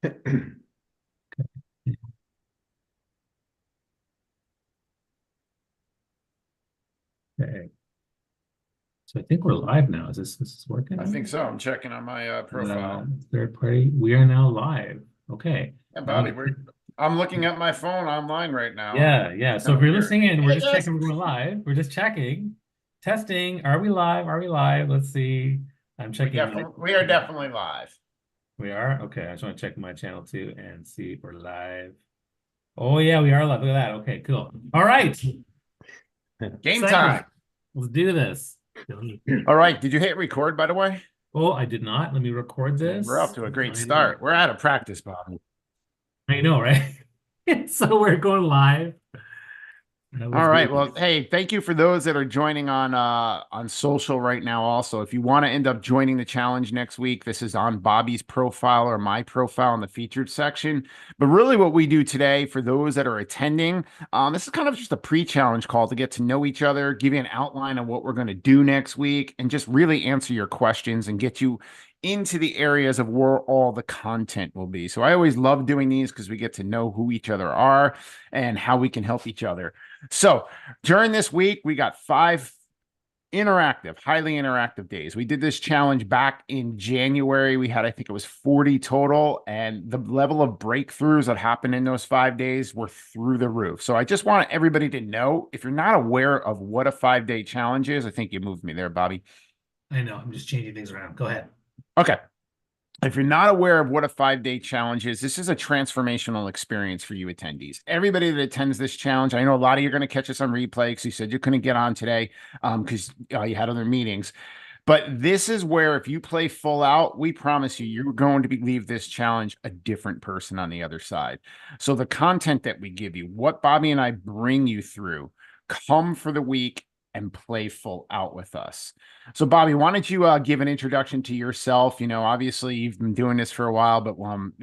Okay. So I think we're live now. Is this I think working? so. I'm checking on my profile. Third party. We are now live. Okay. Yeah, Now Bobby, I'm looking at my phone online right now, and yeah, yeah. So if no, you're here. listening in, we're Hey, just guys. checking we're going live. We're just checking, testing. Are we live? Are we live? Let's see. I'm checking my We are definitely live. we are? Okay. I just want to check my channel too and see if we're live. Oh yeah, we are live. Look at that. Okay, cool. All right. Game Excited. time. Let's do this. All right. Did you hit record, by the way? Oh, I did not. Let me record And we're off this. to a great start. We're out of practice, Bobby. I know, right? So we're going live. All Let's do right. Well, this. hey, thank you for those that are joining on social right now also. If you want to end up joining the challenge next week, this is on Bobby's profile or my profile in the featured section. But really what we do today for those that are attending, this is kind of just a pre-challenge call to get to know each other, give you an outline of what we're going to do next week, and just really answer your questions and get you into the areas of where all the content will be. So I always love doing these because we get to know who each other are and how we can help each other. So during this week, we got 5 interactive, highly interactive days. We did this challenge back in January. We had, I think it was 40 total, and the level of breakthroughs that happened in those 5 days were through the roof. So I just want everybody to know, if you're not aware of what a 5-day challenge is, I think you moved me there, Bobby. I know. I'm just changing things around. Go ahead. Okay. If you're not aware of what a 5-day challenge is, this is a transformational experience for you attendees. Everybody that attends this challenge, I know a lot of you are going to catch us on replay because you said you couldn't get on today because you had other meetings. But this is where if you play full out, we promise you, you're going to leave this challenge a different person on the other side. So the content that we give you, what Bobby and I bring you through, come for the week and play full out with us. So, Bobby, why don't you give an introduction to yourself? You know, obviously you've been doing this for a while, but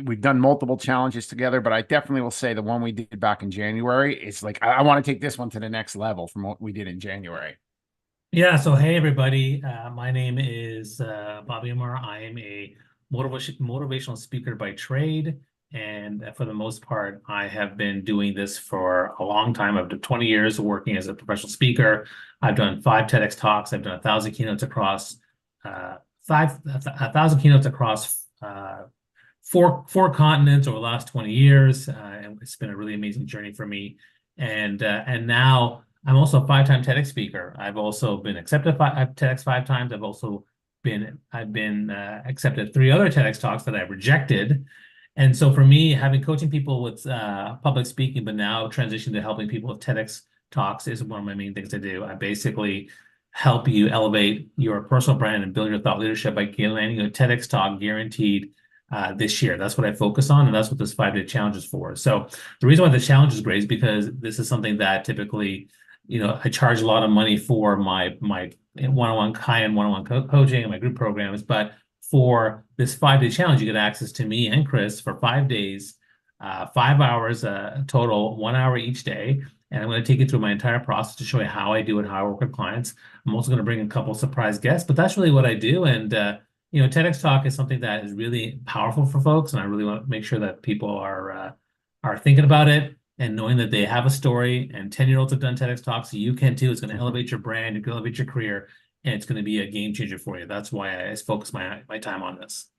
we've done multiple challenges together. But I definitely will say the one we did back in January is like I want to take this one to the next level from what we did in January. Yeah, so hey everybody. My name is Bobby Amar. I am a motivational speaker by trade. And for the most part, I have been doing this for a long time. I've done 20 years working as a professional speaker. I've done 5 TEDx talks. I've done 1,000 keynotes across a thousand keynotes across four continents over the last 20 years. And it's been a really amazing journey for me. And now I'm also a 5-time TEDx speaker. I've also been accepted at TEDx 5 times. I've been accepted 3 other TEDx talks that I've rejected. And so for me, having coaching people with public speaking, but now transition to helping people with TEDx talks is one of my main things to do. I basically help you elevate your personal brand and build your thought leadership by landing a TEDx talk guaranteed this year. That's what I focus on, and that's what this 5-day challenge is for. So the reason why the challenge is great is because this is something that typically, I charge a lot of money for my one-on-one high-end one-on-one coaching and my group programs, but for this 5-day challenge, you get access to me and Chris for 5 days, 5 hours total, 1 hour each day. And I'm going to take you through my entire process to show you how I do it, how I work with clients. I'm also going to bring a couple surprise guests, but that's really what I do. And TEDx Talk is something that is really powerful for folks, and I really want to make sure that people are thinking about it and knowing that they have a story. And 10-year-olds have done TEDx Talks, so you can too. It's going to elevate your brand, it's going to elevate your career, and it's going to be a game changer for you. That's why I focus my time on this.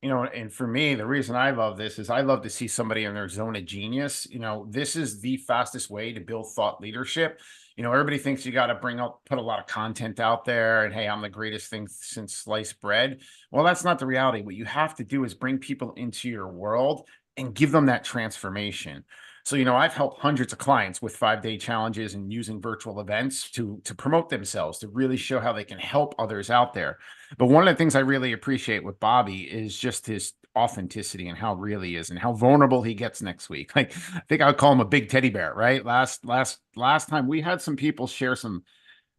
You know, and for me, the reason I love this is I love to see somebody in their zone of genius. You know, this is the fastest way to build thought leadership. You know, everybody thinks you got to put a lot of content out there and, hey, I'm the greatest thing since sliced bread. Well, that's not the reality. What you have to do is bring people into your world and give them that transformation. So, you know, I've helped hundreds of clients with 5-day challenges and using virtual events to promote themselves, to really show how they can help others out there. But one of the things I really appreciate with Bobby is just his authenticity and how real he is and how vulnerable he gets next week. Like, I think I would call him a big teddy bear, right? Last time we had some people share some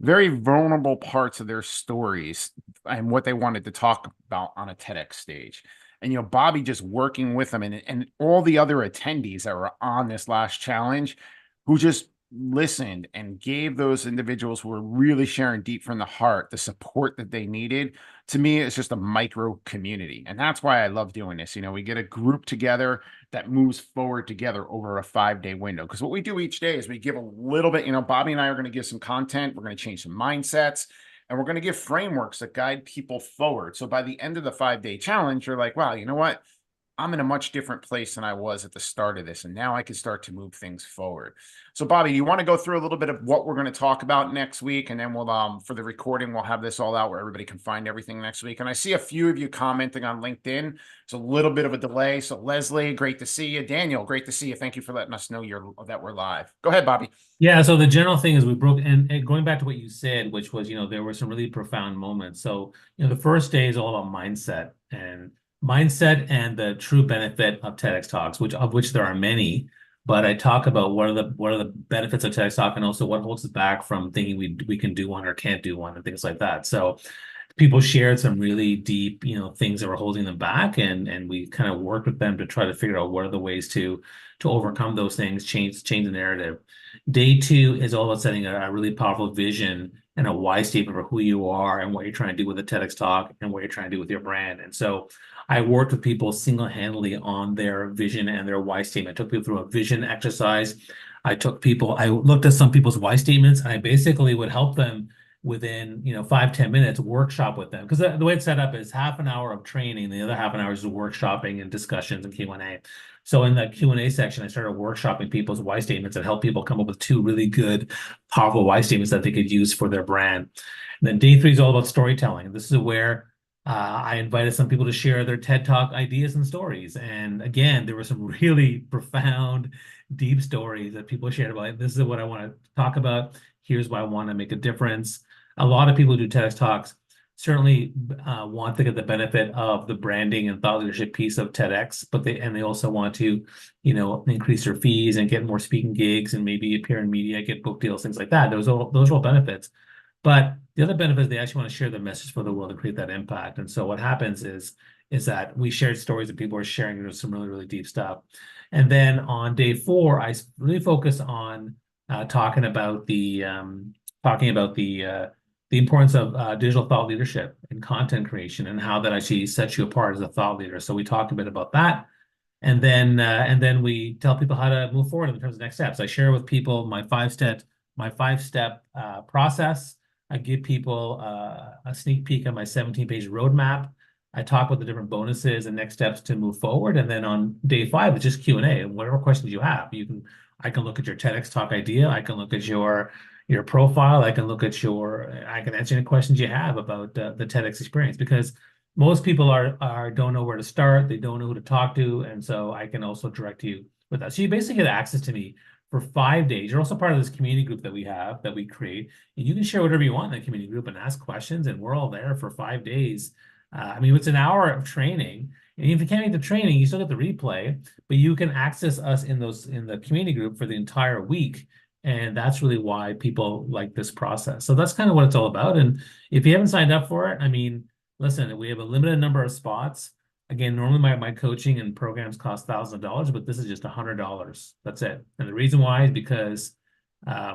very vulnerable parts of their stories and what they wanted to talk about on a TEDx stage. And, you know, Bobby just working with them and all the other attendees that were on this last challenge who just listened and gave those individuals who were really sharing deep from the heart the support that they needed, to me, it's just a micro community. And that's why I love doing this. We get a group together that moves forward together over a 5-day window. Because what we do each day is we give a little bit, Bobby and I are going to give some content. We're going to change some mindsets. And we're going to give frameworks that guide people forward. So by the end of the 5-day challenge, you're like, wow, you know what? I'm in a much different place than I was at the start of this. And now I can start to move things forward. So Bobby, you want to go through a little bit of what we're going to talk about next week? And then we'll, for the recording, we'll have this all out where everybody can find everything next week. And I see a few of you commenting on LinkedIn. It's a little bit of a delay. So Leslie, great to see you. Daniel, great to see you. Thank you for letting us know that we're live. Go ahead, Bobby. Yeah, so the general thing is we broke, and going back to what you said, which was, there were some really profound moments. So, the first day is all about mindset and the true benefit of TEDx talks, of which there are many. But I talk about what are the benefits of TEDx talk, and also what holds us back from thinking we can do one or can't do one, and things like that. So people shared some really deep, things that were holding them back, and we kind of worked with them to try to figure out what are the ways to overcome those things, change the narrative. Day two is all about setting a really powerful vision and a why statement for who you are and what you're trying to do with the TEDx talk and what you're trying to do with your brand. And so I worked with people single-handedly on their vision and their why statement. I took people through a vision exercise. I looked at some people's why statements, and I basically would help them within 5-10 minutes workshop with them, because the way it's set up is half an hour of training, the other half an hour is workshopping and discussions and Q&A. So in that Q&A section, I started workshopping people's why statements and help people come up with two really good, powerful why statements that they could use for their brand. And then day three is all about storytelling. This is where I invited some people to share their TED Talk ideas and stories. And again, there were some really profound, deep stories that people shared about. This is what I want to talk about. Here's why I want to make a difference. A lot of people who do TEDx Talks certainly want to get the benefit of the branding and thought leadership piece of TEDx, but they also want to, increase their fees and get more speaking gigs and maybe appear in media, get book deals, things like that. Those are all benefits. But the other benefit is they actually want to share the message for the world and create that impact. And so what happens is that we shared stories and people are sharing some really, really deep stuff. And then on day four, I really focus on talking about the importance of digital thought leadership and content creation and how that actually sets you apart as a thought leader. So we talk a bit about that. And then we tell people how to move forward in terms of next steps. I share with people my five-step process. I give people a sneak peek of my 17-page roadmap. I talk about the different bonuses and next steps to move forward. And then on day five, it's just Q&A. Whatever questions you have, I can look at your TEDx talk idea. I can look at your profile. I can answer any questions you have about the TEDx experience, because most people don't know where to start. They don't know who to talk to. And so I can also direct you with that. So you basically get access to me for 5 days. You're also part of this community group that we create, and you can share whatever you want in that community group and ask questions, and we're all there for 5 days. It's an hour of training, and if you can't make the training, you still get the replay, but you can access us in the community group for the entire week. And that's really why people like this process. So that's kind of what it's all about. And if you haven't signed up for it, listen, we have a limited number of spots. Again, normally my coaching and programs cost thousands of dollars, but this is just $100. That's it. And the reason why is because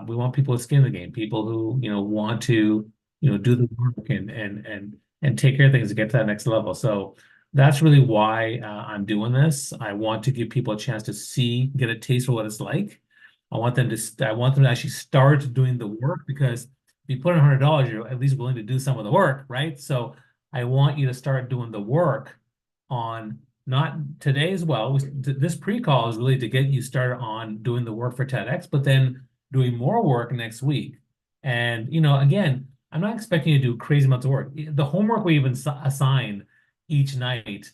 we want people with skin in the game, people who want to do the work and take care of things to get to that next level. So that's really why I'm doing this. I want to give people a chance to get a taste for what it's like. I want them to actually start doing the work, because if you put in $100, you're at least willing to do some of the work, right? So I want you to start doing the work on not today as well. This pre-call is really to get you started on doing the work for TEDx, but then doing more work next week. And, again, I'm not expecting you to do crazy amounts of work. The homework we even assign each night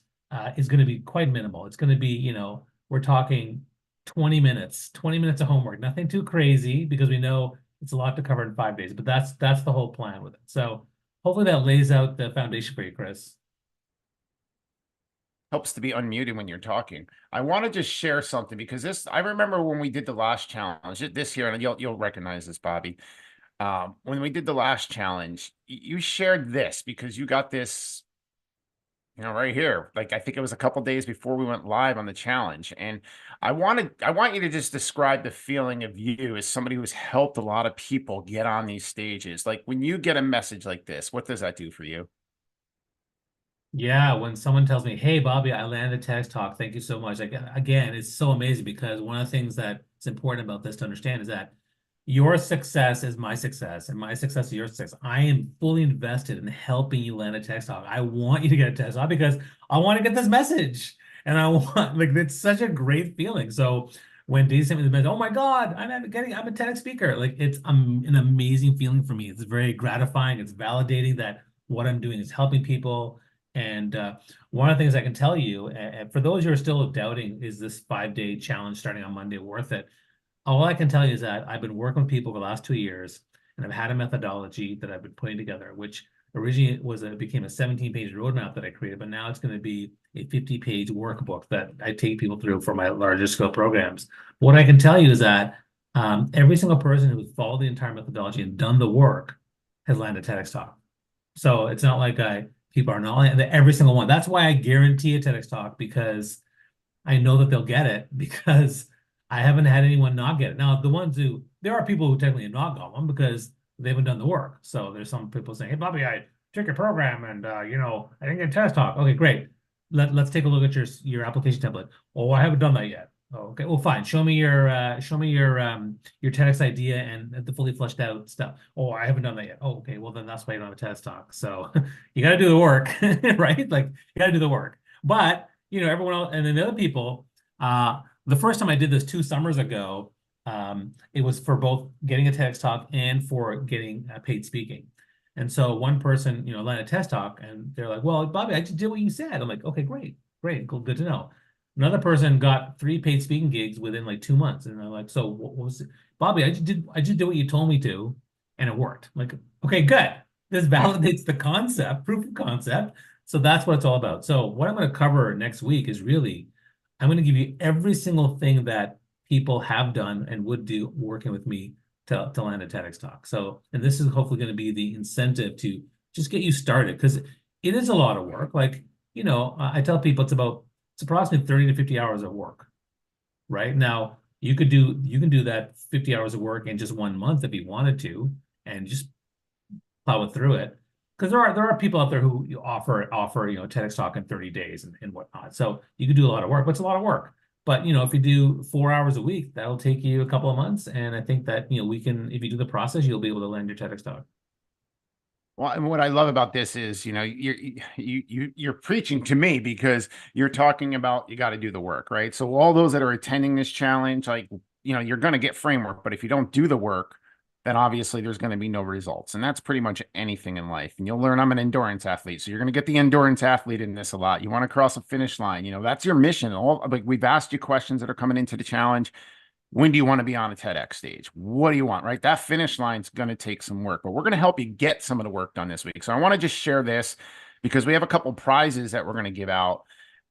is going to be quite minimal. It's going to be, we're talking 20 minutes of homework, nothing too crazy, because we know it's a lot to cover in 5 days, but that's the whole plan with it. So hopefully that lays out the foundation for you, Chris. Helps to be unmuted when you're talking. I want to just share something, because I remember when we did the last challenge this year, and you'll recognize this, Bobby. When we did the last challenge, you shared this because you got this right here. Like I think it was a couple days before we went live on the challenge. And I want you to just describe the feeling of you as somebody who's helped a lot of people get on these stages. Like when you get a message like this, what does that do for you? Yeah, when someone tells me, "Hey, Bobby, I landed TEDx talk. Thank you so much." Like again, it's so amazing because one of the things that's important about this to understand is that your success is my success, and my success is your success. I am fully invested in helping you land a TEDx talk. I want you to get a TEDx talk because I want to get this message, and I want like it's such a great feeling. So when Dee sent me the message, oh my God, I'm a TEDx speaker. Like it's an amazing feeling for me. It's very gratifying. It's validating that what I'm doing is helping people. And one of the things I can tell you, for those who are still doubting, is this 5-day challenge starting on Monday worth it? All I can tell you is that I've been working with people for the last 2 years, and I've had a methodology that I've been putting together, which originally became a 17-page roadmap that I created, but now it's going to be a 50-page workbook that I take people through for my larger scale programs. What I can tell you is that every single person who's followed the entire methodology and done the work has landed TEDx Talk. So it's not like people are not every single one. That's why I guarantee a TEDx talk because I know that they'll get it because I haven't had anyone not get it. Now, there are people who technically have not got one because they haven't done the work. So there's some people saying, "Hey, Bobby, I took your program and I didn't get a TEDx talk." Okay, great. Let's take a look at your application template. Oh, I haven't done that yet. Oh, okay, well, fine. Show me your TEDx idea and the fully fleshed out stuff. Oh, I haven't done that yet. Oh, okay. Well, then that's why you don't have a TEDx talk. So you got to do the work, right? Like you got to do the work. But everyone else, and then the other people. The first time I did this 2 summers ago, it was for both getting a TEDx talk and for getting paid speaking. And so one person, landed a TEDx talk, and they're like, "Well, Bobby, I just did what you said." I'm like, "Okay, great, great, cool, good to know." Another person got 3 paid speaking gigs within like 2 months, and they're like, "So what was it? Bobby? I just did what you told me to, and it worked." I'm like, okay, good. This validates the concept, proof of concept. So that's what it's all about. So what I'm going to cover next week is really, I'm going to give you every single thing that people have done and would do working with me to land a TEDx talk. So, and this is hopefully going to be the incentive to just get you started because it is a lot of work. Like, I tell people it's approximately 30 to 50 hours of work, right? Now, you can do that 50 hours of work in just 1 month if you wanted to, and just plow it through it. Because there are people out there who offer TEDx talk in 30 days and whatnot. So you could do a lot of work, but it's a lot of work. But if you do 4 hours a week, that'll take you a couple of months. And I think that we can, if you do the process, you'll be able to land your TEDx talk. Well, and what I love about this is, you're preaching to me because you're talking about you got to do the work, right? So all those that are attending this challenge, like, you're going to get framework, but if you don't do the work, then obviously there's going to be no results. And that's pretty much anything in life. And you'll learn I'm an endurance athlete. So you're going to get the endurance athlete in this a lot. You want to cross a finish line, that's your mission. All like we've asked you questions that are coming into the challenge. When do you want to be on a TEDx stage? What do you want, right? That finish line's going to take some work, but we're going to help you get some of the work done this week. So I want to just share this because we have a couple prizes that we're going to give out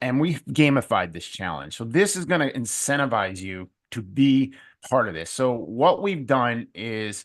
and we've gamified this challenge. So this is going to incentivize you to be part of this. So what we've done is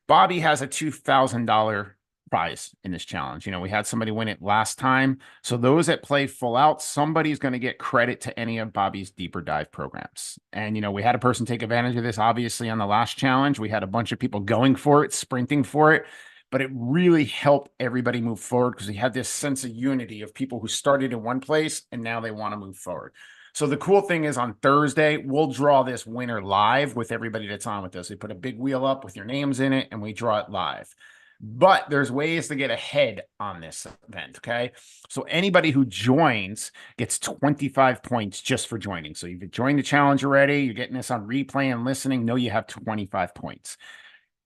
Bobby has a $2,000 prize in this challenge. We had somebody win it last time. So those that play full out, somebody's going to get credit to any of Bobby's deeper dive programs. And, we had a person take advantage of this, obviously, on the last challenge. We had a bunch of people going for it, sprinting for it, but it really helped everybody move forward because we had this sense of unity of people who started in one place and now they want to move forward. So the cool thing is on Thursday, we'll draw this winner live with everybody that's on with us. We put a big wheel up with your names in it and we draw it live. But there's ways to get ahead on this event, okay? So anybody who joins gets 25 points just for joining. So you've joined the challenge already, you're getting this on replay and listening, know you have 25 points.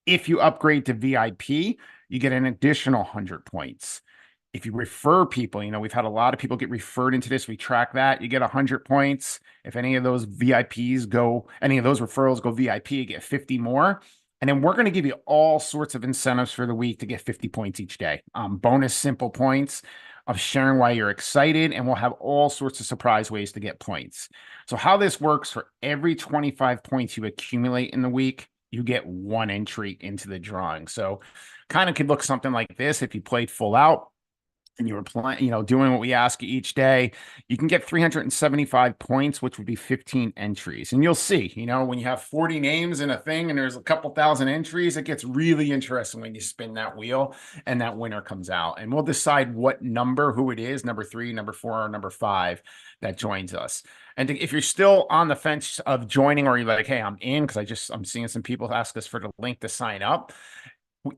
If you upgrade to VIP, you get an additional 100 points. If you refer people, we've had a lot of people get referred into this. We track that. You get 100 points. If any of those any of those referrals go VIP, you get 50 more. And then we're going to give you all sorts of incentives for the week to get 50 points each day. Bonus simple points of sharing why you're excited. And we'll have all sorts of surprise ways to get points. So how this works, for every 25 points you accumulate in the week, you get one entry into the drawing. So kind of could look something like this if you played full out. and you were playing, doing what we ask you each day, you can get 375 points, which would be 15 entries. And you'll see, when you have 40 names in a thing and there's a couple thousand entries, it gets really interesting when you spin that wheel and that winner comes out. And we'll decide what number, who it is, number 3, number 4, or number 5 that joins us. And if you're still on the fence of joining, or you're like, hey, I'm in because I'm seeing some people ask us for the link to sign up.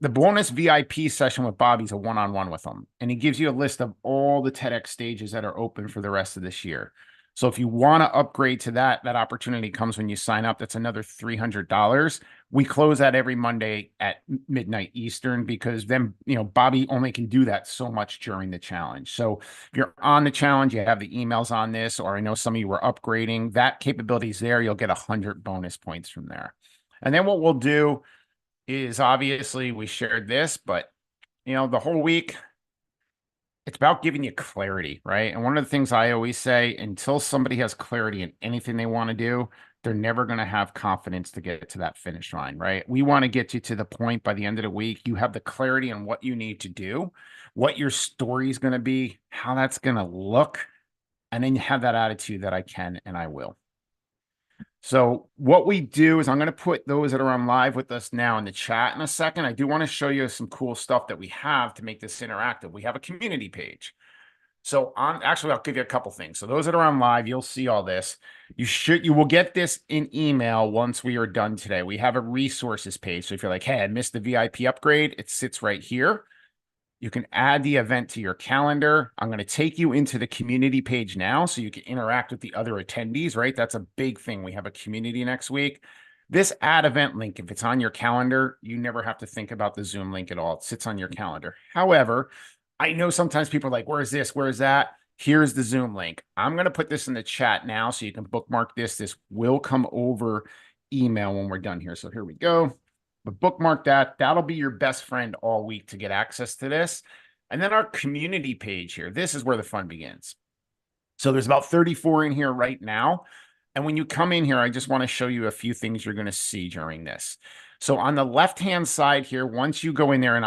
The bonus VIP session with Bobby's a one-on-one with him, and he gives you a list of all the TEDx stages that are open for the rest of this year. So if you want to upgrade to that opportunity comes when you sign up. That's another $300. We close that every Monday at midnight Eastern because then, Bobby only can do that so much during the challenge. So if you're on the challenge, you have the emails on this, or I know some of you were upgrading, that capability is there. You'll get 100 bonus points from there. And then what we'll do is obviously we shared this, but the whole week, it's about giving you clarity, right? And one of the things I always say, until somebody has clarity in anything they want to do, they're never going to have confidence to get to that finish line, right? We want to get you to the point by the end of the week, you have the clarity on what you need to do, what your story is going to be, how that's going to look, and then you have that attitude that I can and I will. So what we do is I'm going to put those that are on live with us now in the chat in a second. I do want to show you some cool stuff that we have to make this interactive. We have a community page. So actually, I'll give you a couple things. So those that are on live, you'll see all this. You will get this in email once we are done today. We have a resources page. So if you're like, hey, I missed the VIP upgrade, it sits right here. You can add the event to your calendar. I'm going to take you into the community page now so you can interact with the other attendees, right? That's a big thing. We have a community next week. This add event link, if it's on your calendar, you never have to think about the Zoom link at all. It sits on your calendar. However, I know sometimes people are like, where is this? Where is that? Here's the Zoom link. I'm going to put this in the chat now so you can bookmark this. This will come over email when we're done here. So here we go. But bookmark that. That'll be your best friend all week to get access to this. And then our community page here. This is where the fun begins. So there's about 34 in here right now. And when you come in here, I just want to show you a few things you're going to see during this. So on the left-hand side here, once you go in there and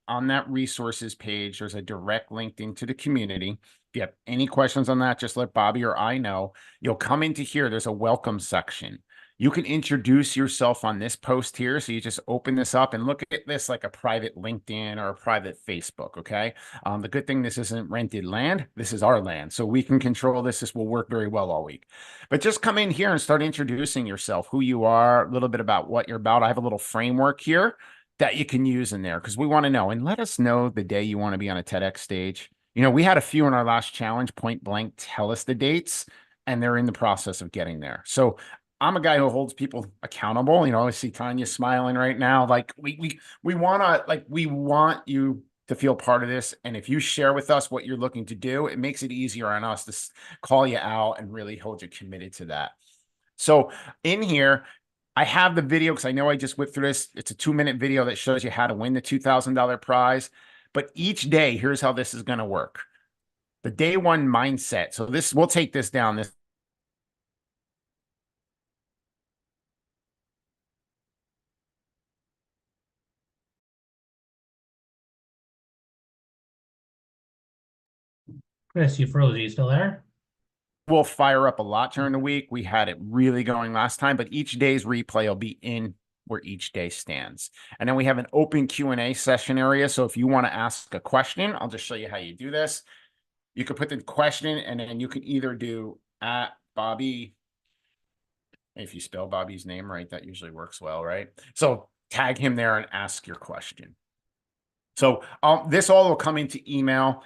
on that resources page, there's a direct link into the community. If you have any questions on that, just let Bobby or I know. You'll come into here. There's a welcome section. You can introduce yourself on this post here. So you just open this up and look at this like a private LinkedIn or a private Facebook, okay? The good thing, this isn't rented land. This is our land. So we can control this. This will work very well all week. But just come in here and start introducing yourself, who you are, a little bit about what you're about. I have a little framework here that you can use in there because we want to know. And let us know the day you want to be on a TEDx stage. We had a few in our last challenge, point blank, tell us the dates, and they're in the process of getting there. So I'm a guy who holds people accountable. I see Tanya smiling right now. Like we want you to feel part of this. And if you share with us what you're looking to do, it makes it easier on us to call you out and really hold you committed to that. So in here, I have the video because I know I just whipped through this. It's a 2-minute video that shows you how to win the $2,000 prize. But each day, here's how this is going to work. The day one mindset. So we'll take this down. This Chris, you froze. Are you still there? will fire up a lot during the week. We had it really going last time, but each day's replay will be in where each day stands. And then we have an open Q&A session area. So if you want to ask a question, I'll just show you how you do this. You can put the question and then you can either do at Bobby. If you spell Bobby's name right, that usually works well, right? So tag him there and ask your question. So this all will come into email.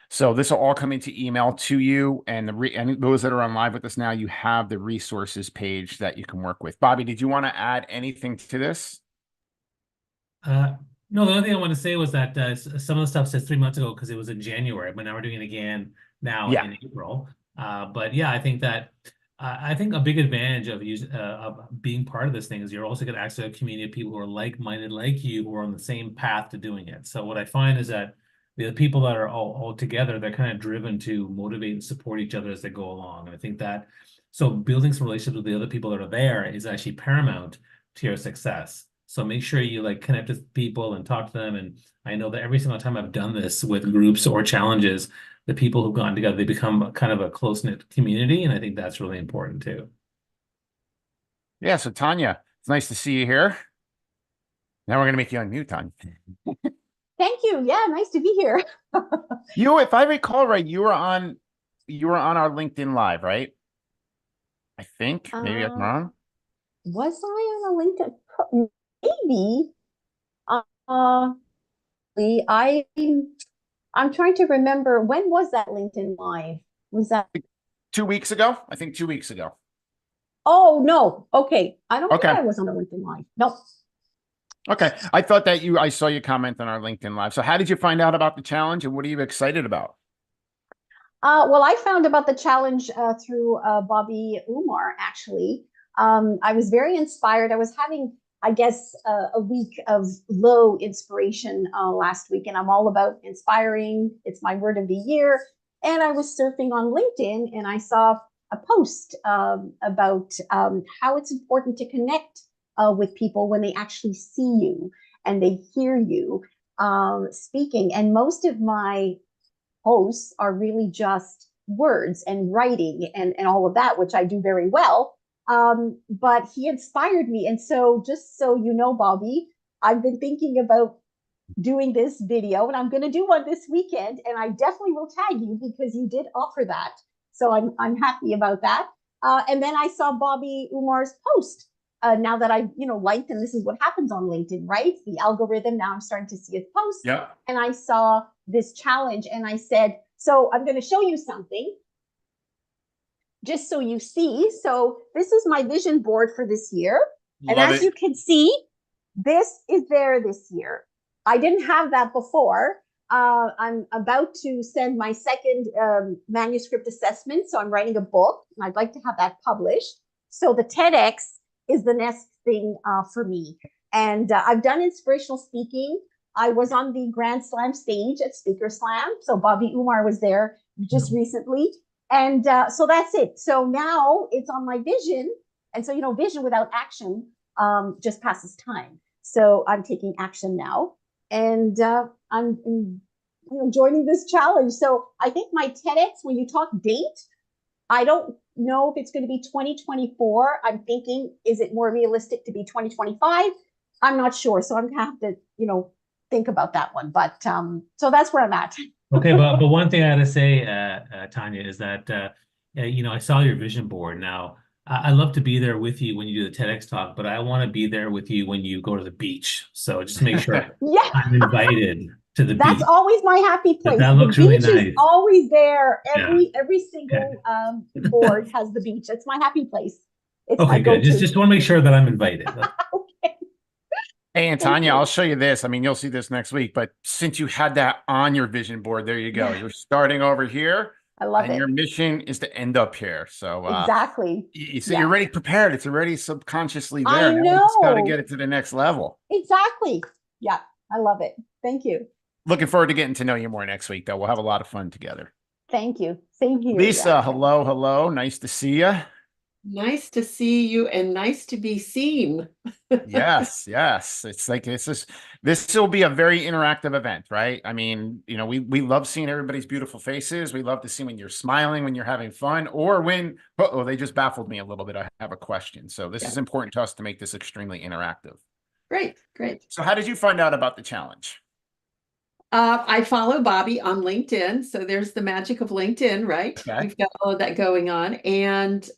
So this will all come into email to you, and those that are on live with us now, you have the resources page that you can work with. Bobby, did you want to add anything to this? No, the only thing I want to say was that some of the stuff says 3 months ago because it was in January, but now we're doing it again now in April. But yeah, I think that I think a big advantage of being part of this thing is you're also going to access a community of people who are like-minded like you, who are on the same path to doing it. So what I find is that the people that are all together, they're kind of driven to motivate and support each other as they go along. And I think that building some relationships with the other people that are there is actually paramount to your success. So make sure you like connect with people and talk to them. And I know that every single time I've done this with groups or challenges, the people who've gone together, they become kind of a close-knit community. And I think that's really important too. Yeah. So Tanya, it's nice to see you here. Now we're gonna make you unmute, Tanya. Thank you. Yeah, nice to be here. You, if I recall right, you were on our LinkedIn Live, right? I think maybe I'm wrong. Was I on a LinkedIn? Maybe. Uh, I'm trying to remember, when was that LinkedIn Live? Was that? 2 weeks ago? I think 2 weeks ago. Oh, no. Okay. I don't think Okay. I was on a LinkedIn Live. No. Okay. I thought that I saw you comment on our LinkedIn Live. So how did you find out about the challenge and what are you excited about? Well, I found about the challenge through Bobby Umar, actually. I was very inspired. I was having, I guess, a week of low inspiration last week, and I'm all about inspiring. It's my word of the year. And I was surfing on LinkedIn and I saw a post about how it's important to connect with people when they actually see you and they hear you speaking. And most of my posts are really just words and writing and all of that, which I do very well. But he inspired me. And so, just so you know, Bobby, I've been thinking about doing this video and I'm going to do one this weekend. And I definitely will tag you because you did offer that. So I'm happy about that. And then I saw Bobby Umar's post. Now that I, liked, and this is what happens on LinkedIn, right? The algorithm. Now I'm starting to see his posts. Yeah. And I saw this challenge and I said, so I'm going to show you something just so you see. So this is my vision board for this year. And as you can see, this is there this year. I didn't have that before. I'm about to send my second manuscript assessment. So I'm writing a book and I'd like to have that published. So the TEDx is the next thing for me. And I've done inspirational speaking. I was on the Grand Slam stage at Speaker Slam. So Bobby Umar was there just recently. And so that's it. So now it's on my vision. And so, vision without action just passes time. So I'm taking action now. And I'm joining this challenge. So I think my TEDx, when you talk date, I don't know if it's going to be 2024. I'm thinking, is it more realistic to be 2025? I'm not sure. So I'm going to have to, think about that one. But so that's where I'm at. Okay, but one thing I gotta say, Tanya, is that I saw your vision board. Now, I love to be there with you when you do the TEDx talk, but I want to be there with you when you go to the beach. So just make sure Yeah, I'm invited to the that's beach. always my happy place. That The looks really beach is nice. always there. Yeah. Every single board has the beach. It's my happy place. It's my Okay, good. go-to. Just want to make sure that I'm invited. Okay. Hey, and Thank Tanya, you. I'll show you this. I mean, you'll see this next week, but since you had that on your vision board, there you go. Yeah. You're starting over here. I love And it. your mission is to end up here. So Exactly. so Yeah. you're already prepared. It's already subconsciously there. I Now we just got to know. get it to the next level. Exactly. Yeah, I love it. Thank you. Looking forward to getting to know you more next week, though. We'll have a lot of fun together. Thank you. Same here. Lisa, Yeah. hello, hello. Nice to see you. Nice to see you and nice to be seen. Yes, yes. It's like this will be a very interactive event, right? I mean, we love seeing everybody's beautiful faces. We love to see when you're smiling, when you're having fun, or when they just baffled me a little bit. I have a question. So this is important to us to make this extremely interactive. Great, great. So how did you find out about the challenge? I follow Bobby on LinkedIn. So there's the magic of LinkedIn, right? Okay. We've got all of that going on. And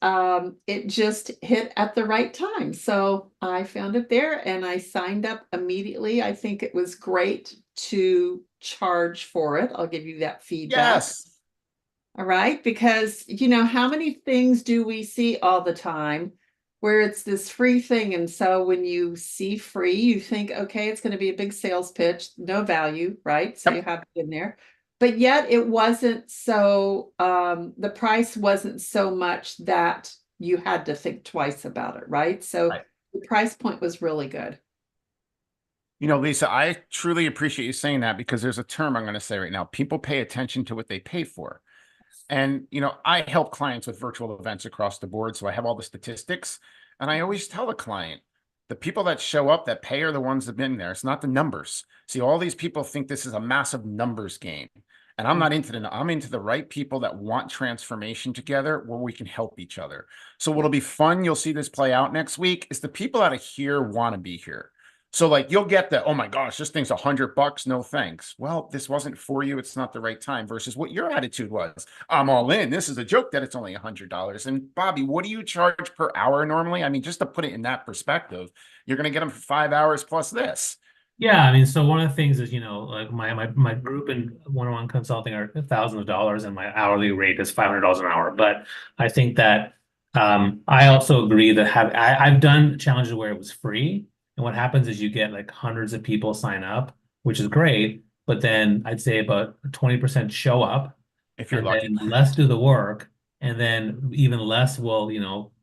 it just hit at the right time. So I found it there and I signed up immediately. I think it was great to charge for it. I'll give you that feedback. Yes. All right. Because, how many things do we see all the time where it's this free thing? And so when you see free, you think, okay, it's going to be a big sales pitch, no value, right? So you have it in there. But yet it wasn't so, the price wasn't so much that you had to think twice about it, right? So the price point was really good. Lisa, I truly appreciate you saying that because there's a term I'm going to say right now. People pay attention to what they pay for. And, I help clients with virtual events across the board. So I have all the statistics and I always tell the client, The people that show up that pay are the ones that have been there. It's not the numbers. See, all these people think this is a massive numbers game. And I'm not into I'm into the right people that want transformation together where we can help each other. So what'll be fun, you'll see this play out next week, is the people out of here want to be here. So like you'll get the, oh my gosh, this thing's $100. No thanks. Well, this wasn't for you. It's not the right time versus what your attitude was. I'm all in. This is a joke that it's only $100. And Bobby, what do you charge per hour normally? I mean, just to put it in that perspective, you're going to get them for 5 hours plus this. Yeah, I mean, so one of the things is, like my group and one-on-one consulting are thousands of dollars, and my hourly rate is $500 an hour. But I think that I also agree that I've done challenges where it was free, and what happens is you get like hundreds of people sign up, which is great, but then I'd say about 20% show up, If you're and lucky. then less do the work, and then even less will,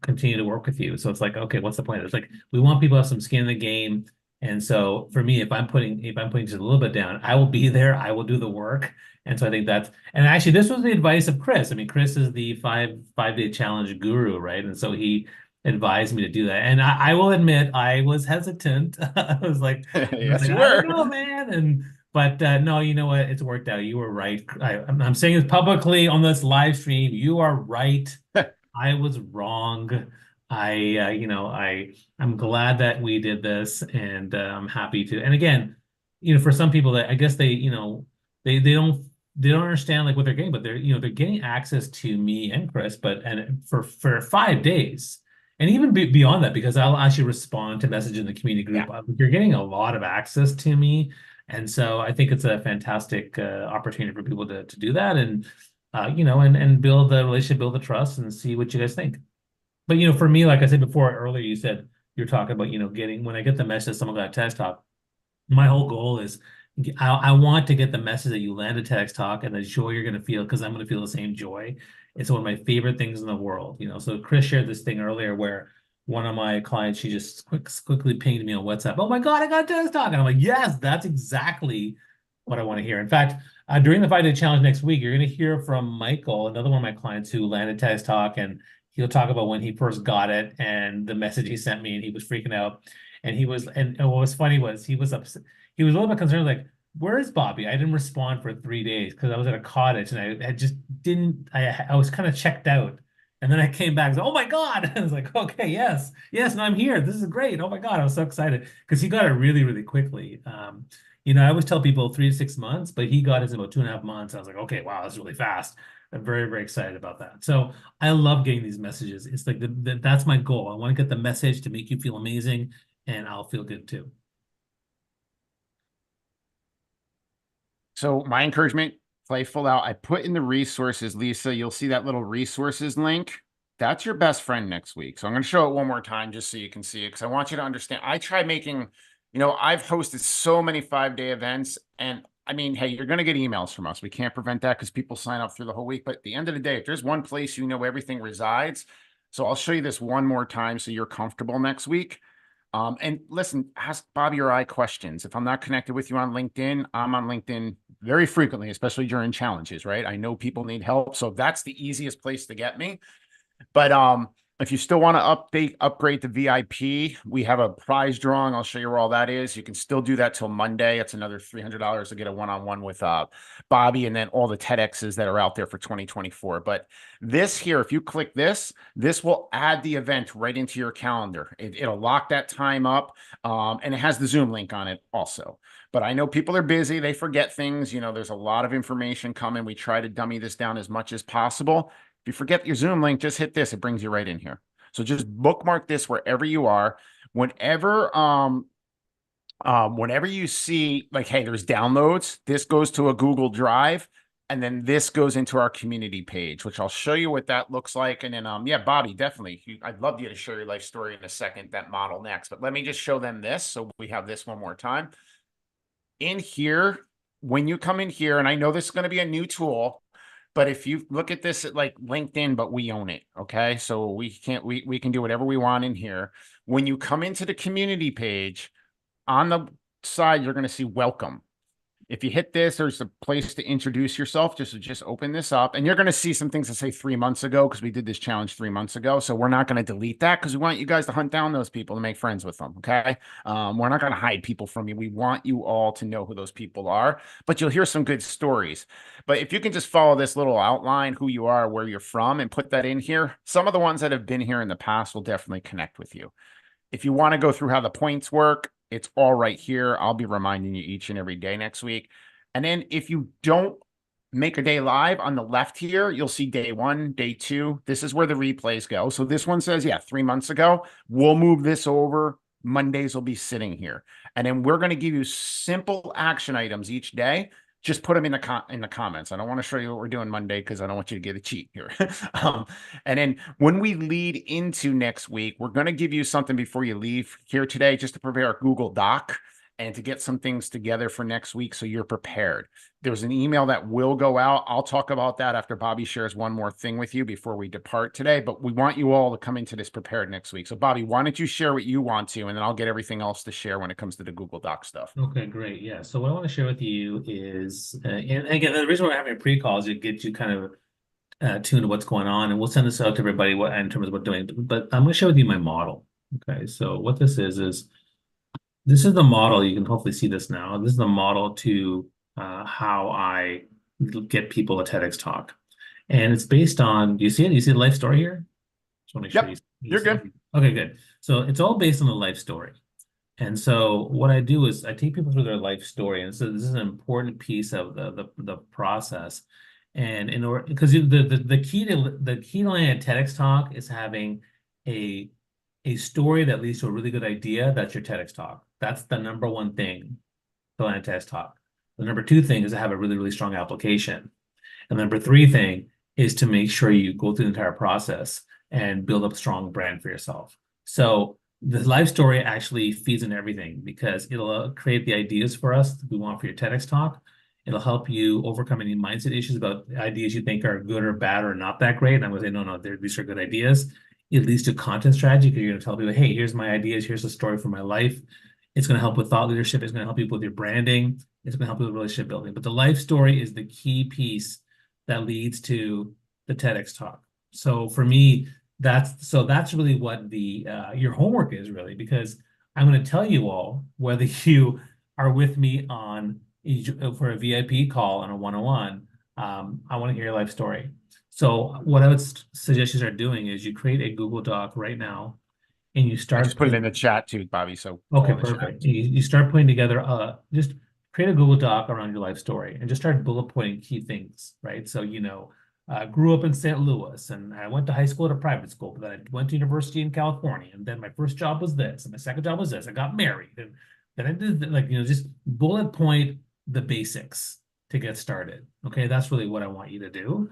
continue to work with you. So it's like, okay, what's the point? It's like we want people to have some skin in the game. And so for me, if I'm putting just a little bit down, I will be there. I will do the work. And so I think and actually this was the advice of Chris. I mean, Chris is the five-day challenge guru, right? And so he advised me to do that. And I will admit I was hesitant. I was like, Yes, you I were. don't know, man. But no, you know what? It's worked out. You were right. I'm saying this publicly on this live stream. You are right. I was wrong. I'm glad that we did this, and I'm happy to. And again, for some people that I guess they don't understand like what they're getting, but they're getting access to me and Chris, and for 5 days, and even beyond that, because I'll actually respond to messages in the community group. Yeah. You're getting a lot of access to me, and so I think it's a fantastic opportunity for people to do that, and and build the relationship, build the trust, and see what you guys think. But for me, like I said before earlier, you said you're talking about getting when I get the message that someone got a TEDx talk. My whole goal is I want to get the message that you land a TEDx talk and the joy you're going to feel, because I'm going to feel the same joy. It's one of my favorite things in the world. So Chris shared this thing earlier where one of my clients, she just quickly pinged me on WhatsApp. Oh my God, I got a TEDx talk. And I'm like, yes, that's exactly what I want to hear. In fact, during the 5-day challenge next week, you're going to hear from Michael, another one of my clients who landed TEDx talk, and he'll talk about when he first got it and the message he sent me, and he was freaking out. And what was funny was he was upset. He was a little bit concerned, like, where is Bobby? I didn't respond for 3 days because I was at a cottage and I just didn't, I was kind of checked out. And then I came back and said, oh my God. I was like, okay, yes, no, I'm here. This is great. Oh my God. I was so excited because he got it really, really quickly. I always tell people 3 to 6 months, but he got his in about 2.5 months. I was like, okay, wow, that's really fast. I'm very, very excited about that. So I love getting these messages. It's like that's my goal. I want to get the message to make you feel amazing, and I'll feel good too. So my encouragement, play full out. I put in the resources, Lisa. You'll see that little resources link. That's your best friend next week. So I'm going to show it one more time just so you can see it, because I want you to understand. I try making, I've hosted so many 5-day events, and I mean, hey, you're going to get emails from us. We can't prevent that because people sign up through the whole week. But at the end of the day, if there's one place everything resides, so I'll show you this one more time so you're comfortable next week. And listen, ask Bobby or I questions. If I'm not connected with you on LinkedIn, I'm on LinkedIn very frequently, especially during challenges, right? I know people need help, so that's the easiest place to get me. But if you still want to upgrade to VIP, we have a prize drawing. I'll show you where all that is. You can still do that till Monday. It's another $300 to get a one-on-one with Bobby, and then all the TEDx's that are out there for 2024. But this here, if you click this will add the event right into your calendar. It'll lock that time up, and it has the Zoom link on it also. But I know people are busy. They forget things. There's a lot of information coming. We try to dummy this down as much as possible. If you forget your Zoom link, just hit this. It brings you right in here. So just bookmark this wherever you are. Whenever you see like, hey, there's downloads, this goes to a Google Drive, and then this goes into our community page, which I'll show you what that looks like. And then, yeah, Bobby, definitely. I'd love you to share your life story in a second, that model next. But let me just show them this. So we have this one more time. In here, when you come in here, and I know this is going to be a new tool, but if you look at this at like LinkedIn, but we own it. Okay. So we can do whatever we want in here. When you come into the community page, on the side, you're going to see welcome. If you hit this, there's a place to introduce yourself. Just open this up, and you're going to see some things that say 3 months ago, because we did this challenge 3 months ago. So we're not going to delete that, because we want you guys to hunt down those people and make friends with them. Okay. We're not going to hide people from you. We want you all to know who those people are, but you'll hear some good stories. But if you can just follow this little outline, who you are, where you're from, and put that in here, some of the ones that have been here in the past will definitely connect with you. If you want to go through how the points work, it's all right here. I'll be reminding you each and every day next week. And then if you don't make a day live, on the left here, you'll see day 1, day 2. This is where the replays go. So this one says, yeah, 3 months ago. We'll move this over. Mondays will be sitting here. And then we're going to give you simple action items each day. Just put them in the comments. I don't want to show you what we're doing Monday, because I don't want you to get a cheat here. And then when we lead into next week, we're going to give you something before you leave here today, just to prepare a Google Doc and to get some things together for next week, so you're prepared. There's an email that will go out. I'll talk about that after Bobby shares one more thing with you before we depart today, but we want you all to come into this prepared next week. So Bobby, why don't you share what you want to, and then I'll get everything else to share when it comes to the Google Doc stuff. Okay, great. Yeah. So what I want to share with you is, and again, the reason we're having a pre-call is to get you kind of tuned to what's going on, and we'll send this out to everybody in terms of what we're doing. But I'm going to share with you my model. Okay. So what this is this is the model. You can hopefully see this now. This is the model to how I get people a TEDx talk. And it's based on, do you see it? Do you see the life story here? Just want to make sure Yep, you're good. Okay, good. So it's all based on the life story. And so what I do is I take people through their life story. And so this is an important piece of the process. And in order, because the key to landing a TEDx talk is having a story that leads to a really good idea. That's your TEDx talk. That's the number one thing to land a TEDx talk. The number 2 thing is to have a really, really strong application. And the number 3 thing is to make sure you go through the entire process and build up a strong brand for yourself. So the life story actually feeds into everything, because it'll create the ideas for us that we want for your TEDx talk. It'll help you overcome any mindset issues about ideas you think are good or bad or not that great. And I'm going to say, no, these are good ideas. It leads to content strategy, because you're going to tell people, hey, here's my ideas. Here's the story for my life. It's going to help with thought leadership. It's going to help you with your branding. It's going to help you with relationship building. But the life story is the key piece that leads to the TEDx talk. So for me, that's really what the your homework is, really, because I'm going to tell you all, whether you are with me on for a VIP call on a one-on-one, I want to hear your life story. So what I would suggest you start doing is you create a Google Doc right now, and you start. I just put it in the chat too, Bobby. So okay, perfect. You start putting together just create a Google Doc around your life story, and just start bullet pointing key things, right? So grew up in St. Louis, and I went to high school at a private school, but then I went to university in California, and then my first job was this, and my second job was this. I got married, and then I did just bullet point the basics to get started. Okay, that's really what I want you to do,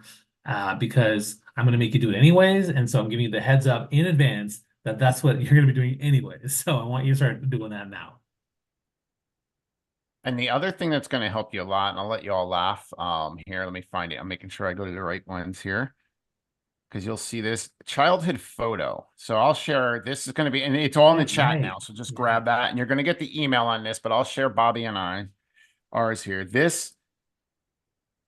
because I'm going to make you do it anyways, and so I'm giving you the heads up in advance that that's what you're going to be doing anyways. So I want you to start doing that now. And the other thing that's going to help you a lot, and I'll let you all laugh here. Let me find it. I'm making sure I go to the right ones here, because you'll see this childhood photo. So I'll share, this is going to be, and it's all in the chat now. So just grab that, and you're going to get the email on this, but I'll share Bobby and ours here. This,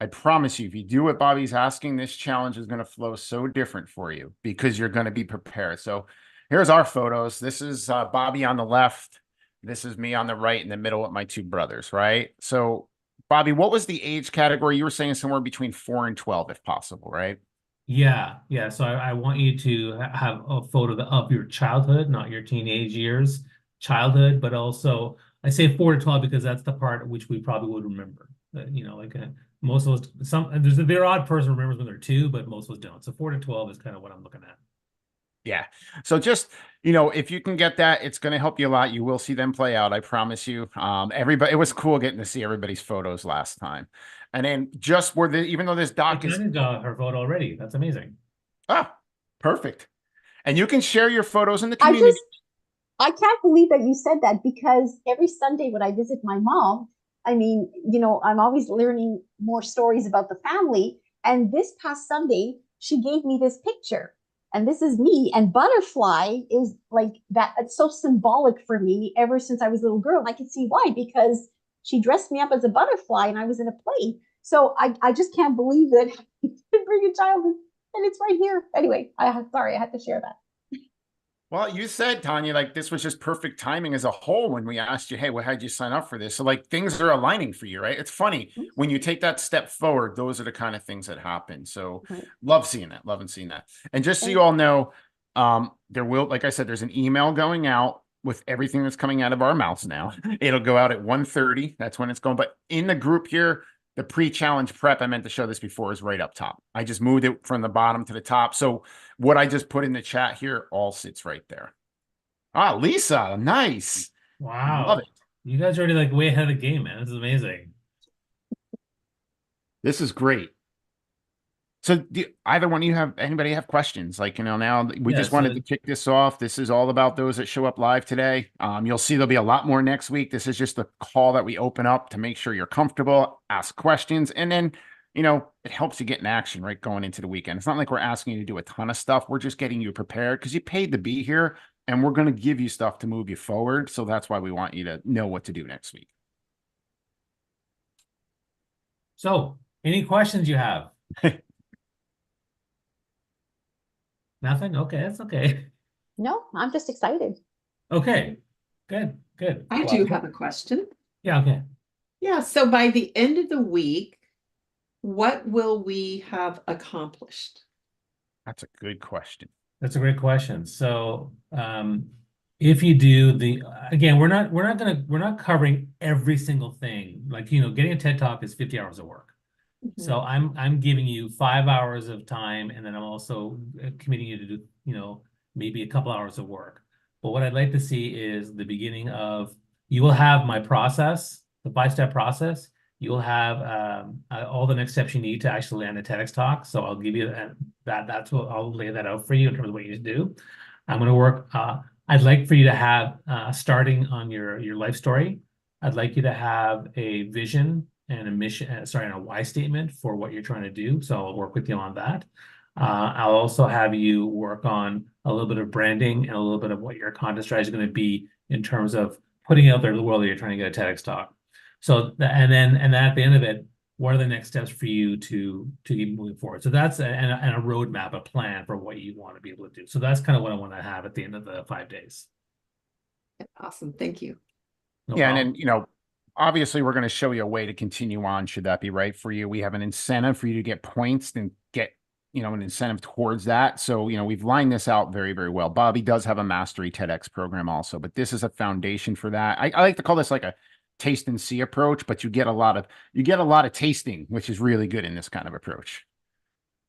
I promise you, if you do what Bobby's asking, this challenge is going to flow so different for you, because you're going to be prepared. So here's our photos. This is Bobby on the left. This is me on the right, in the middle with my 2 brothers, right? So, Bobby, what was the age category? You were saying somewhere between 4 and 12, if possible, right? Yeah. So I want you to have a photo of your childhood, not your teenage years, childhood, but also I say 4 to 12 because that's the part which we probably would remember. Most of us, their odd person remembers when they're 2, but most of us don't. So 4 to 12 is kind of what I'm looking at. Yeah. So just, if you can get that, it's going to help you a lot. You will see them play out. I promise you. Everybody, it was cool getting to see everybody's photos last time. And then just even though this doc is got her photo already. That's amazing. Ah, perfect. And you can share your photos in the community. I can't believe that you said that, because every Sunday when I visit my mom, I'm always learning more stories about the family. And this past Sunday, she gave me this picture. And this is me, and butterfly is like that. It's so symbolic for me ever since I was a little girl. And I can see why, because she dressed me up as a butterfly and I was in a play. So I just can't believe that I didn't bring a child and it's right here. Anyway, sorry, I had to share that. Well, you said, Tanya, like this was just perfect timing as a whole when we asked you, hey, well, how'd you sign up for this? So like things are aligning for you, right? It's funny when you take that step forward, those are the kind of things that happen. So love seeing that, loving seeing that. And just so you all know, there will, like I said, there's an email going out with everything that's coming out of our mouths now. It'll go out at 1:30. That's when it's going. But in the group here, the pre-challenge prep, I meant to show this before, is right up top. I just moved it from the bottom to the top. So what I just put in the chat here all sits right there. Ah, Lisa, nice. Wow. Love it. You guys are already like way ahead of the game, man. This is amazing. This is great. So either one of you anybody have questions? Like, now we just wanted to kick this off. This is all about those that show up live today. You'll see there'll be a lot more next week. This is just a call that we open up to make sure you're comfortable, ask questions, and then, it helps you get in action, right, going into the weekend. It's not like we're asking you to do a ton of stuff. We're just getting you prepared because you paid to be here, and we're going to give you stuff to move you forward. So that's why we want you to know what to do next week. So, any questions you have? Nothing? Okay, that's okay. No, I'm just excited. Okay, good. I do have a question. Yeah, okay. Yeah, so by the end of the week, what will we have accomplished? That's a good question. That's a great question. So, if you do again, we're not covering every single thing. Like, getting a TED Talk is 50 hours of work. So I'm giving you 5 hours of time, and then I'm also committing you to do, maybe a couple hours of work. But what I'd like to see is the beginning of, you will have my process, the 5-step process. You will have all the next steps you need to actually land a TEDx talk. So I'll give you that's what I'll lay that out for you in terms of what you need to do. I'm going to work. I'd like for you to have starting on your life story. I'd like you to have a vision and a mission, and a why statement for what you're trying to do. So I'll work with you on that. I'll also have you work on a little bit of branding and a little bit of what your content strategy is going to be in terms of putting out there to the world that you're trying to get a TEDx talk. So, and then at the end of it, what are the next steps for you to keep moving forward? So that's and a roadmap, a plan for what you want to be able to do. So that's kind of what I want to have at the end of the 5 days. Awesome. Thank you. No problem. And then, obviously we're going to show you a way to continue on. Should that be right for you? We have an incentive for you to get points and get, an incentive towards that. So, we've lined this out very, very well. Bobby does have a mastery TEDx program also, but this is a foundation for that. I like to call this like a taste and see approach, but you get a lot of tasting, which is really good in this kind of approach.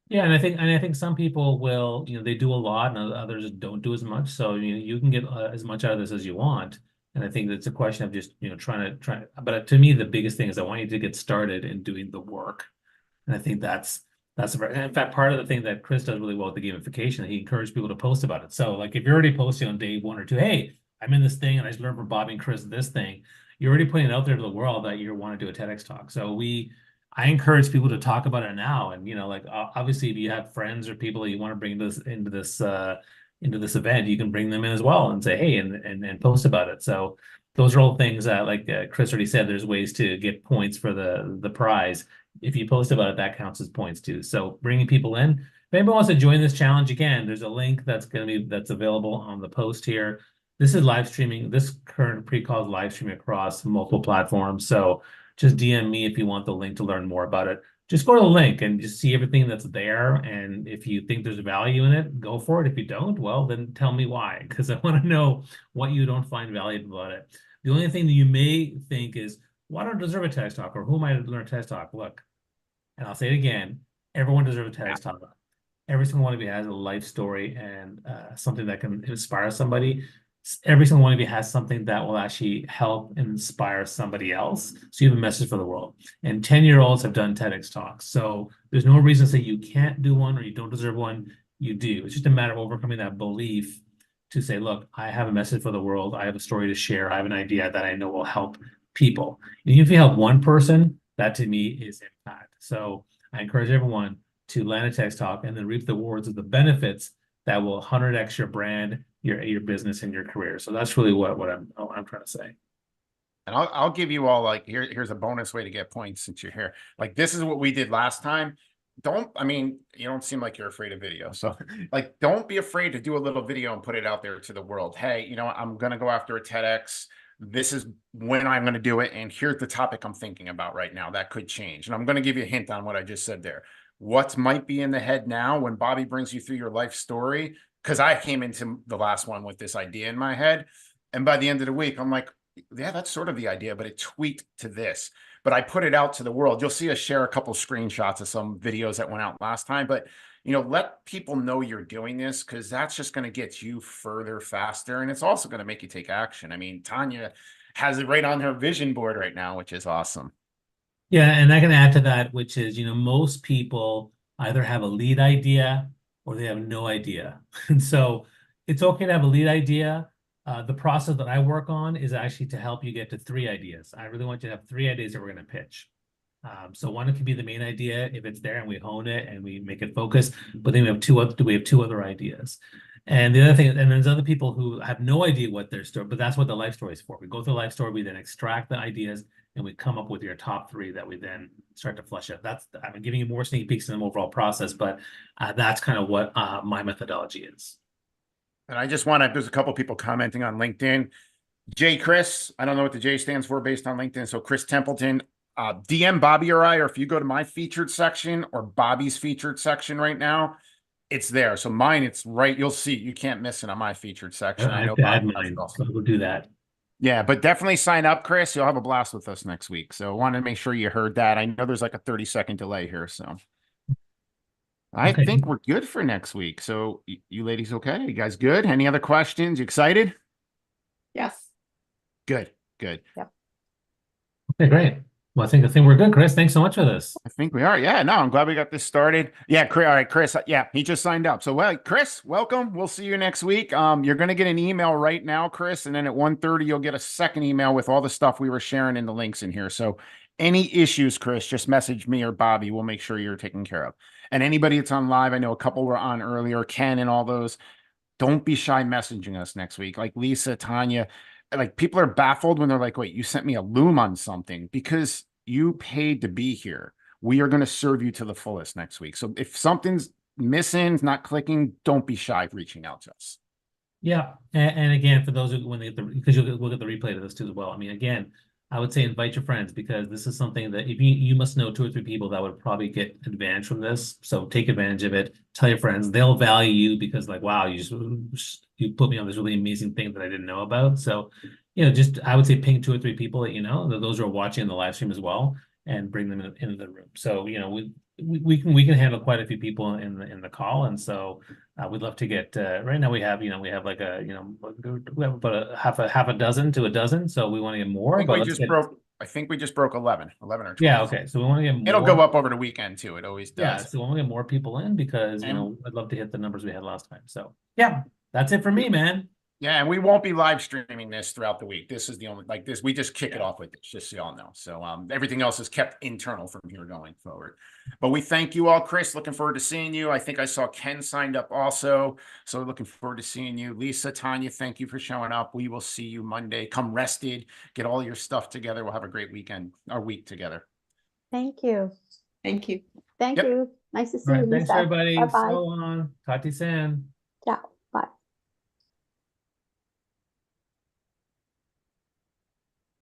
Yeah, and I think some people will, they do a lot and others don't do as much. So, you can get as much out of this as you want. And I think it's a question of just, trying. But to me, the biggest thing is I want you to get started in doing the work. And I think that's in fact, part of the thing that Chris does really well with the gamification, he encourages people to post about it. So like if you're already posting on day 1 or 2, hey, I'm in this thing and I just learned from Bobby and Chris this thing, you're already putting it out there to the world that you want to do a TEDx talk. So I encourage people to talk about it now. And, like obviously if you have friends or people that you want to bring into this event, you can bring them in as well and say, hey, and post about it. So those are all things like Chris already said, there's ways to get points for the prize. If you post about it, that counts as points too. So bringing people in. If anybody wants to join this challenge, again, there's a link that's available on the post here. This is live streaming. This current pre-call is live streaming across multiple platforms. So just DM me if you want the link to learn more about it. Just go to the link and just see everything that's there. And if you think there's value in it, go for it. If you don't, well, then tell me why, because I want to know what you don't find valuable about it. The only thing that you may think is, why don't I deserve a TEDx talk, or who am I to learn a TEDx talk? Look, and I'll say it again, everyone deserves a TEDx talk. Every single one of you has a life story and something that can inspire somebody. Every single one of you has something that will actually help and inspire somebody else. So you have a message for the world. And 10-year-olds have done TEDx talks. So there's no reason to say you can't do one or you don't deserve one. You do. It's just a matter of overcoming that belief to say, look, I have a message for the world. I have a story to share. I have an idea that I know will help people. And if you help one person, that to me is impact. So I encourage everyone to land a TEDx talk and then reap the rewards of the benefits that will 100x your brand, your business, and your career. So that's really what I'm trying to say. And I'll give you all like, here's a bonus way to get points since you're here. Like, this is what we did last time. I mean, you don't seem like you're afraid of video. So like, don't be afraid to do a little video and put it out there to the world. Hey, you know, I'm going to go after a TEDx. This is when I'm going to do it. And here's the topic I'm thinking about right now. That could change. And I'm going to give you a hint on what I just said there. What might be in the head now when Bobby brings you through your life story? Because I came into the last one with this idea in my head. And by the end of the week, I'm like, yeah, that's sort of the idea, but it tweaked to this. But I put it out to the world. You'll see us share a couple screenshots of some videos that went out last time. But, you know, let people know you're doing this, because that's just going to get you further faster. And it's also going to make you take action. I mean, Tanya has it right on her vision board right now, which is awesome. Yeah, and I can add to that, which is, most people either have a lead idea or they have no idea. And so it's okay to have a lead idea. The process that I work on is actually to help you get to 3 ideas. I really want you to have 3 ideas that we're going to pitch. So one can be the main idea if it's there and we hone it and we make it focus, but then we have two other ideas. And the other thing, and there's other people who have no idea what their story, but that's what the life story is for. We go through the life story, we then extract the ideas, and we come up with your top 3 that we then start to flesh out. I'm giving you more sneak peeks in the overall process, but that's kind of what my methodology is. And I just want to, there's a couple people commenting on LinkedIn. Chris, I don't know what the J stands for based on LinkedIn. So Chris Templeton, DM Bobby or I, or if you go to my featured section or Bobby's featured section right now, it's there. So mine, it's right. You'll see. You can't miss it on my featured section. I know have to add mine, so we'll do that. Yeah, but definitely sign up, Chris. You'll have a blast with us next week. So I wanted to make sure you heard that. I know there's like a 30-second delay here. So I think we're good for next week. So you ladies okay? You guys good? Any other questions? You excited? Yes. Good. Yep. Okay, great. Well, I think we're good, Chris. Thanks so much for this. I think we are. Yeah, no, I'm glad we got this started. Yeah, Chris, all right, Chris. Yeah, he just signed up. So, well, Chris, welcome. We'll see you next week. You're going to get an email right now, Chris, and then at 1:30 you'll get a second email with all the stuff we were sharing in the links in here. So, any issues, Chris, just message me or Bobby. We'll make sure you're taken care of. And anybody that's on live, I know a couple were on earlier, Ken and all those. Don't be shy messaging us next week. Like Lisa, Tanya, like people are baffled when they're like, wait, you sent me a loom on something, because you paid to be here. We are going to serve you to the fullest next week. So if something's missing, not clicking, don't be shy reaching out to us. Yeah. And again, for those who, when they get because we'll get the replay to this too as well. I mean, again, I would say invite your friends, because this is something that if you must know 2 or 3 people that would probably get advantage from this. So take advantage of it. Tell your friends. They'll value you because like, wow, you put me on this really amazing thing that I didn't know about. So, just I would say ping 2 or 3 people that those who are watching the live stream as well, and bring them into the room. So we can handle quite a few people in the call, and so we'd love to get. Right now we have like we have about a half a dozen to a dozen, so we want to get more. I think we just broke 11 or 12. Yeah, okay. So we want to get more. It'll go up over the weekend too. It always does. Yeah, so we want to get more people in, because I'd love to hit the numbers we had last time. So yeah, that's it for me, man. Yeah, and we won't be live streaming this throughout the week. This is the only, like this, we just kick it off with this, just so y'all know. So everything else is kept internal from here going forward. But we thank you all, Chris. Looking forward to seeing you. I think I saw Ken signed up also. So looking forward to seeing you. Lisa, Tanya, thank you for showing up. We will see you Monday. Come rested, get all your stuff together. We'll have a great weekend, our week together. Thank you. Thank you. Thank you. Nice to see you, Lisa. Thanks, everybody. Bye-bye. So long. Talk to you soon. Ciao.